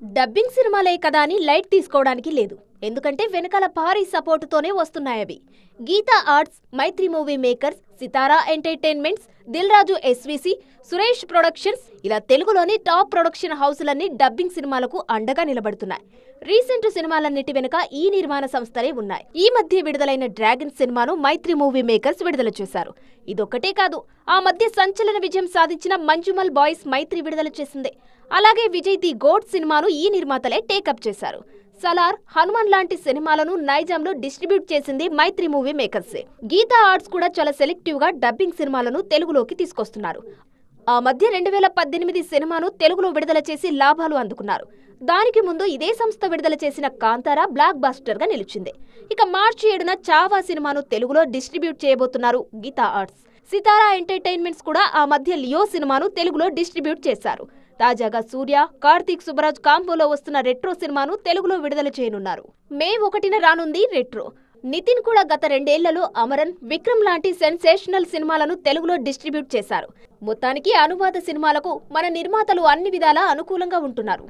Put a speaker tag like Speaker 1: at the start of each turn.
Speaker 1: Dubbing సినిమాలే కదా అని లైట్ తీసుకోవడానికి లేదు. ఎందుకంటే వెనకాల భారీ సపోర్టుతోనే వస్తున్నాయవి. గీతా ఆర్ట్స్, మైత్రి మూవీ మేకర్స్, సితారా entertainments, Dil Raju SVC, Suresh productions ఇలా తెలుగులోని టాప్ ప్రొడక్షన్ హౌసులన్నీ డబ్బింగ్ సినిమాలకు అండగా నిలబడుతున్నాయి. రీసెంట్ సినిమాలన్నిటి వెనుక ఈ నిర్మాణ సంస్థలే ఉన్నాయి. ఈ మధ్య విడుదలైన డ్రాగన్ సినిమాను మైత్రి మూవీ మేకర్స్ విడుదల చేశారు. ఇదొక్కటే కాదు, ఆ మధ్య సంచలన విజయం సాధించిన మంజుమల్ బాయ్స్ మైత్రి విడుదల చేసింది. అలాగే విజయ్ ది గోడ్ సినిమాను ఈ నిర్మాతలే టేకప్ చేశారు. సలార్, హనుమాన్ లాంటి సినిమాలను నైజాంలో డిస్ట్రిబ్యూట్ చేసింది మైత్రి మూవీ మేకర్సే. గీతా ఆర్ట్స్ కూడా చాలా సెలెక్టివ్ గా డబ్బింగ్ సినిమాలను తెలుగులోకి తీసుకొస్తున్నారు. ఆ మధ్య 2018 సినిమాను తెలుగులో విడుదల చేసి లాభాలు అందుకున్నారు. దానికి ముందు ఇదే సంస్థ విడుదల చేసిన కాంతారా బ్లాక్ బాస్టర్ గా నిలిచింది. ఇక మార్చి 7న చావా సినిమాను తెలుగులో డిస్ట్రిబ్యూట్ చేయబోతున్నారు గీతా ఆర్ట్స్. సితారా ఎంటర్టైన్మెంట్స్ కూడా ఆ మధ్య లియో సినిమాను తెలుగులో డిస్ట్రిబ్యూట్ చేశారు. తాజాగా సూర్య, కార్తీక్ సుబ్బరాజ్ కాంబోలో వస్తున్న రెట్రో సినిమాను తెలుగులో విడుదల చేయనున్నారు. మే 1న రానుంది రెట్రో. నితిన్ కూడా గత 2 ఏళ్లలో అమరన్, విక్రమ్ లాంటి సెన్సేషనల్ సినిమాలను తెలుగులో డిస్ట్రిబ్యూట్ చేశారు. మొత్తానికి అనువాద సినిమాలకు మన నిర్మాతలు అన్ని విధాలా అనుకూలంగా ఉంటున్నారు.